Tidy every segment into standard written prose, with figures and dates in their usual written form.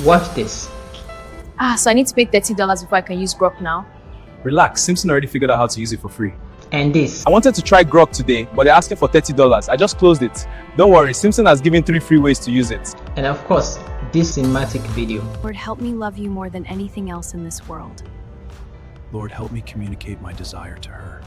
Watch this. So I need to pay $30 before I can use Grok now. Relax, Simpson already figured out how to use it for free. And this. I wanted to try Grok today, but they're asking for $30. I just closed it. Don't worry, Simpson has given 3 free ways to use it. And of course, this cinematic video. Lord, help me love you more than anything else in this world. Lord, help me communicate my desire to her.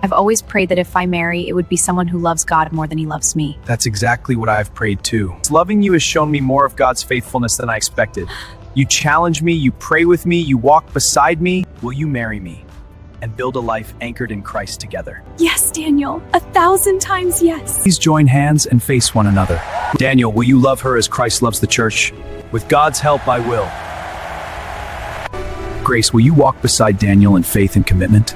I've always prayed that if I marry, it would be someone who loves God more than he loves me. That's exactly what I've prayed too. Loving you has shown me more of God's faithfulness than I expected. You challenge me, you pray with me, you walk beside me. Will you marry me and build a life anchored in Christ together? Yes, Daniel, 1,000 times yes. Please join hands and face one another. Daniel, will you love her as Christ loves the church? With God's help, I will. Grace, will you walk beside Daniel in faith and commitment?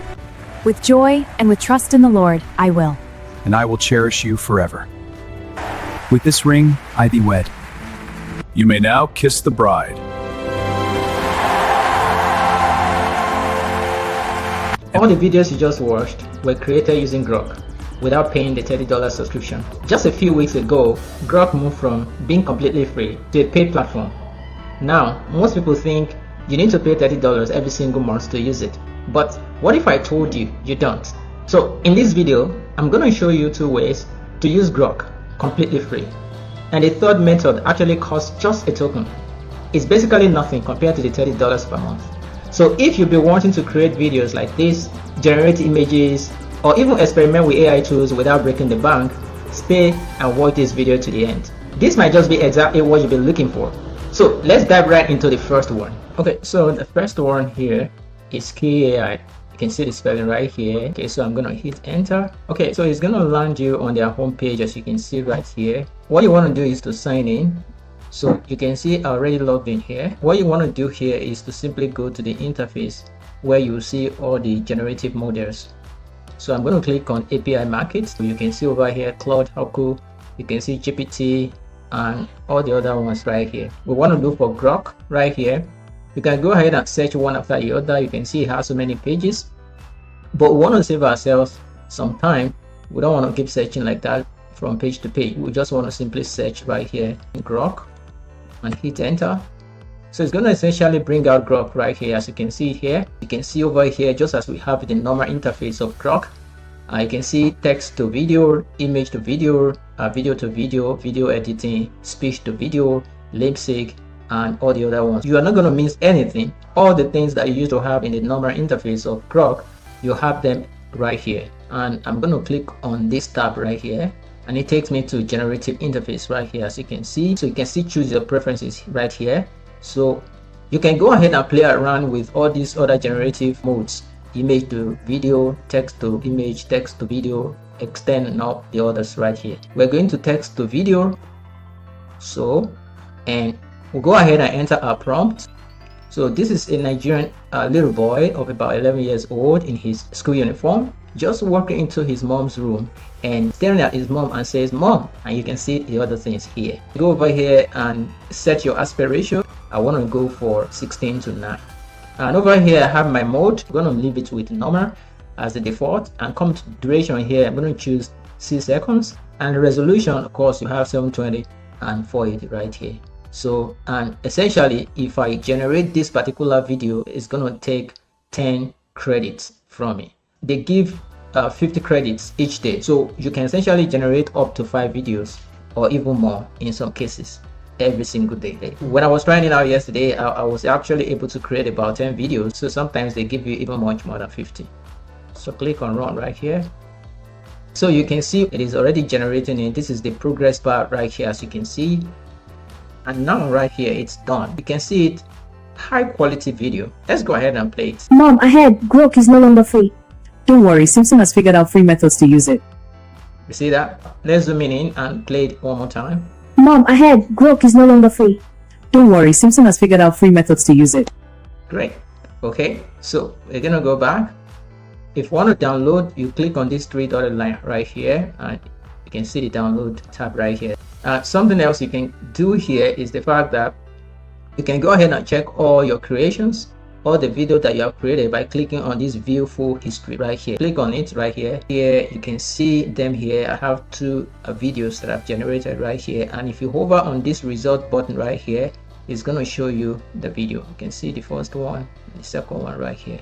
With joy and with trust in the Lord, I will. And I will cherish you forever. With this ring, I thee wed. You may now kiss the bride. All the videos you just watched were created using Grok without paying the $30 subscription. Just a few weeks ago, Grok moved from being completely free to a paid platform. Now, most people think you need to pay $30 every single month to use it. But what if I told you you don't? So in this video, I'm going to show you 2 ways to use Grok completely free. And the third method actually costs just a token. It's basically nothing compared to the $30 per month. So if you've been wanting to create videos like this, generate images, or even experiment with AI tools without breaking the bank, stay and watch this video to the end. This might just be exactly what you've been looking for. So let's dive right into the first one. Okay, so the first one here is KIE AI. You can see the spelling right here. Okay, so I'm gonna hit enter. Okay, so it's gonna land you on their home page, as you can see right here. What you want to do is to sign in. So you can see I already logged in here. What you want to do here is to simply go to the interface where you see all the generative models. So I'm going to click on API Market. So you can see over here Claude, Haku, you can see GPT and all the other ones right here. We want to look for Grok right here. You can go ahead and search one after the other. You can see it has so many pages, but we want to save ourselves some time. We don't want to keep searching like that from page to page. We just want to simply search right here in Grok and hit enter. So it's going to essentially bring out Grok right here, as you can see here. You can see over here, just as we have the normal interface of Grok, you can see text to video, image to video, video to video, video editing, speech to video, lip sync, and all the other ones. You are not going to miss anything. All the things that you used to have in the normal interface of Grok, you have them right here. And I'm going to click on this tab right here, and it takes me to generative interface right here, as you can see. So you can see choose your preferences right here. So you can go ahead and play around with all these other generative modes: image to video, text to image, text to video, extend, and all the others right here. We're going to text to video. So, and we'll go ahead and enter our prompt. So this is a Nigerian little boy of about 11 years old in his school uniform, just walking into his mom's room and staring at his mom and says, "Mom," and you can see the other things here. Go over here and set your aspect ratio. I want to go for 16:9. And over here I have my mode. I'm going to leave it with normal as the default, and come to duration here. I'm going to choose 6 seconds, and the resolution, of course, you have 720 and 480 right here. So, and essentially if I generate this particular video, it's going to take 10 credits from me. They give 50 credits each day, so you can essentially generate up to 5 videos or even more in some cases every single day. When I was trying it out yesterday, I was actually able to create about 10 videos. So sometimes they give you even much more than 50. So click on run right here. So you can see it is already generating it. This is the progress bar right here, as you can see. And now right here it's done. You can see it, high quality video. Let's go ahead and play it. Mom, ahead, Grok is no longer free. Don't worry, Simpson has figured out free methods to use it. You see that? Let's zoom in and play it one more time. Mom, ahead, Grok is no longer free. Don't worry, Simpson has figured out free methods to use it. Great. Okay, so we're gonna go back. If you want to download, you click on this 3-dotted line right here, and you can see the download tab right here. Something else you can do here is the fact that you can go ahead and check all your creations. all the video that you have created by clicking on this view full history right here. Click on it right here. Here you can see them here. I have two videos that I've generated right here, and if you hover on this result button right here, it's going to show you the video. You can see the first one, the second one right here.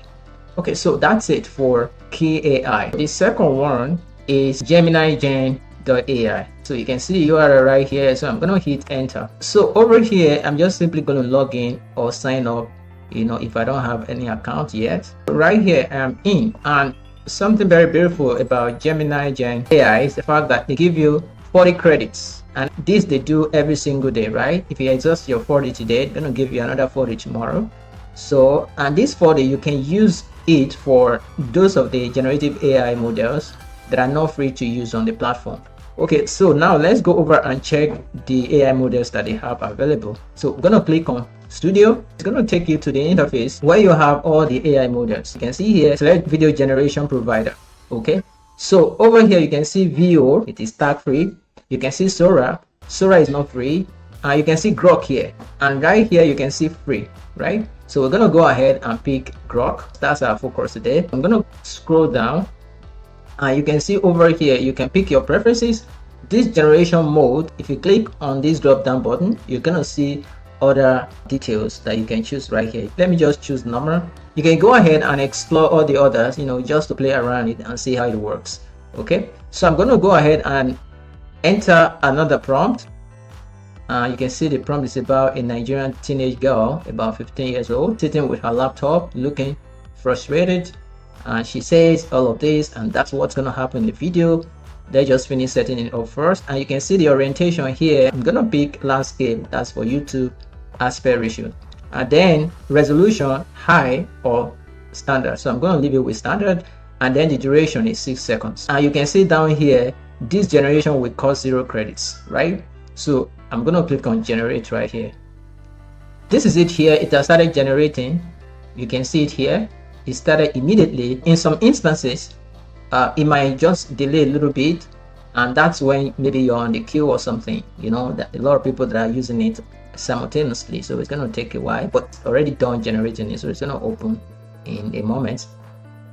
Okay, so that's it for KIE AI. The second one is Gemini Gen AI. So you can see the URL right here. So I'm going to hit enter. So over here, I'm just simply going to log in or sign up, if I don't have any account yet. Right here I'm in, and something very beautiful about Gemini Gen AI is the fact that they give you 40 credits, and this they do every single day, right? If you exhaust your 40 today, they're gonna give you another 40 tomorrow. So, and this 40 you can use it for those of the generative AI models that are not free to use on the platform. Okay, so now let's go over and check the AI models that they have available. So we're gonna click on Studio. It's going to take you to the interface where you have all the AI models. You can see here, select video generation provider. Okay, so over here you can see VO, it is tag free. You can see Sora is not free. You can see Grok here, and right here you can see free, right? So we're going to go ahead and pick Grok. That's our focus today. I'm going to scroll down, and you can see over here you can pick your preferences. This generation mode, if you click on this drop down button, you're going to see other details that you can choose right here. Let me just choose normal. You can go ahead and explore all the others, just to play around it and see how it works. Okay, so I'm going to go ahead and enter another prompt. You can see the prompt is about a Nigerian teenage girl about 15 years old sitting with her laptop looking frustrated, and she says all of this, and that's what's going to happen in the video. They just finish setting it up first, and you can see the orientation here. I'm gonna pick landscape, that's for YouTube, aspect ratio, and then resolution high or standard. So I'm going to leave it with standard, and then the duration is 6 seconds. And you can see down here, this generation will cost 0 credits, right? So I'm going to click on generate right here. This is it here. It has started generating. You can see it here. It started immediately. In some instances, it might just delay a little bit, and that's when maybe you're on the queue or something, that a lot of people that are using it simultaneously, so it's going to take a while, but it's already done generating it, so it's going to open in a moment.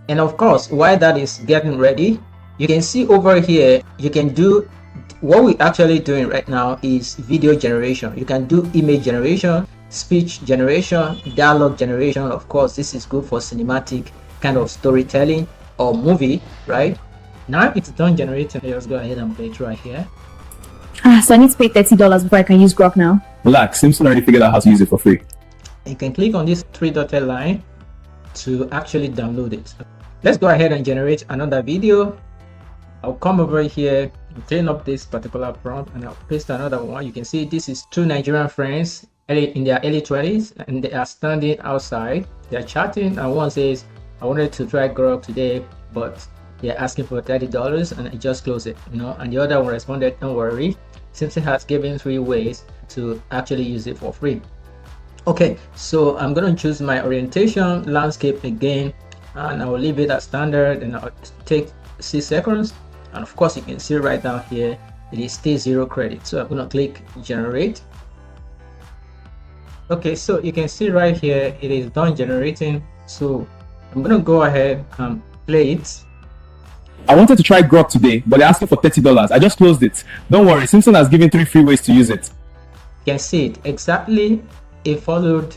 And of course, while that is getting ready, you can see over here you can do what we're actually doing right now is video generation. You can do image generation, speech generation, dialogue generation. Of course, this is good for cinematic kind of storytelling or movie, right? Now it's done generating. Let's go ahead and play it right here. So I need to pay $30 before I can use Grok now. Relax, Simpson already figured out how to use it for free. You can click on this 3-dotted line to actually download it. Let's go ahead and generate another video. I'll come over here and clean up this particular prompt, and I'll paste another one. You can see this is two Nigerian friends in their early 20s, and they are standing outside. They're chatting, and one says, I wanted to try Grok today, but they're asking for $30, and I just close it, and the other one responded, don't worry, Simpson has given 3 ways to actually use it for free. Okay, so I'm going to choose my orientation landscape again, and I will leave it as standard, and I'll take 6 seconds. And of course, you can see right down here it is still 0 credit, so I'm going to click generate. Okay, so you can see right here it is done generating, so I'm going to go ahead and play it. I wanted to try Grok today, but they're asking for $30. I just closed it. Don't worry, Simpson has given 3 free ways to use it. You can see it exactly. It followed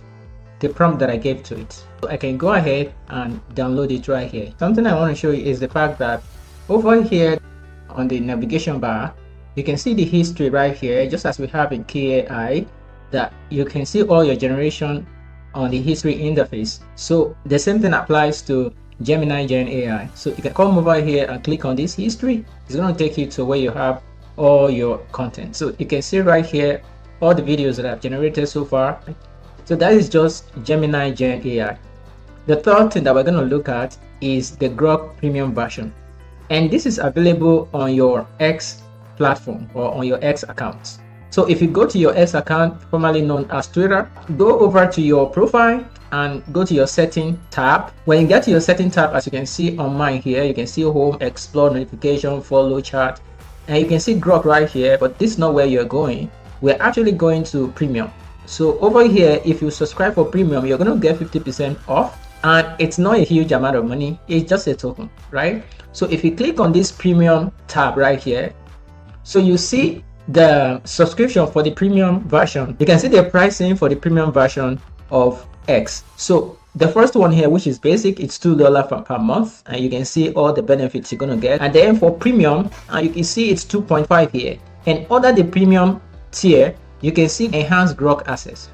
the prompt that I gave to it. So I can go ahead and download it right here. Something I want to show you is the fact that over here on the navigation bar, you can see the history right here, just as we have in KIE AI, that you can see all your generation on the history interface. So the same thing applies to Gemini Gen AI. So you can come over here and click on this history. It's going to take you to where you have all your content. So you can see right here all the videos that I've generated so far. So that is just Gemini Gen AI. The third thing that we're going to look at is the Grok premium version, and this is available on your X platform or on your X account. So if you go to your X account, formerly known as Twitter, go over to your profile and go to your setting tab. When you get to your setting tab, as you can see on mine here, you can see home, explore, notification, follow, chat, and you can see Grok right here, but this is not where you're going. We're actually going to premium. So over here, if you subscribe for premium, you're going to get 50% off, and it's not a huge amount of money. It's just a token, right? So if you click on this premium tab right here, so you see the subscription for the premium version. You can see the pricing for the premium version of X. So the first one here, which is basic, it's $2 per month, and you can see all the benefits you're going to get. And then for premium, you can see it's 2.5 here. And under the premium tier, you can see enhanced Grok access.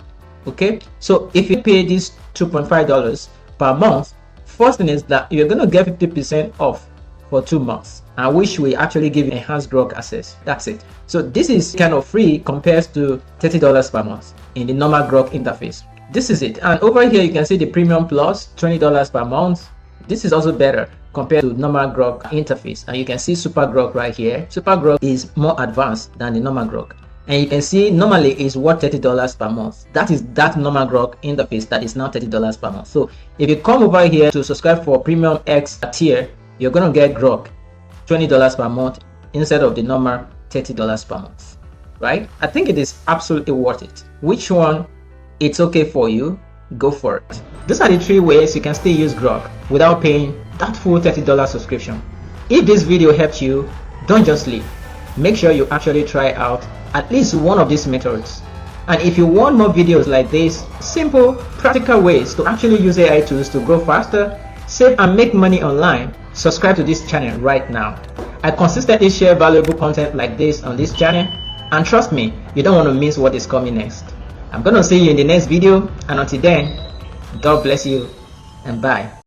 Okay, so if you pay this $2.5 per month, first thing is that you're going to get 50% off for 2 months, and which will actually give you enhanced Grok access. That's it. So this is kind of free compared to $30 per month in the normal Grok interface. This is it. And over here you can see the premium plus $20 per month. This is also better compared to normal Grok interface, and you can see Super Grok right here. Super Grok is more advanced than the normal Grok, and you can see normally it's worth $30 per month. That is that normal Grok interface that is now $30 per month. So if you come over here to subscribe for premium X tier, you're gonna get Grok $20 per month instead of the normal $30 per month, right? I think it is absolutely worth it. Which one it's okay for you, go for it. These are the 3 ways you can still use Grok without paying that full $30 subscription. If this video helped you, don't just leave. Make sure you actually try out at least one of these methods. And if you want more videos like this, simple, practical ways to actually use AI tools to grow faster, save and make money online, subscribe to this channel right now. I consistently share valuable content like this on this channel, and trust me, you don't want to miss what is coming next. I'm gonna see you in the next video, and until then, God bless you and bye.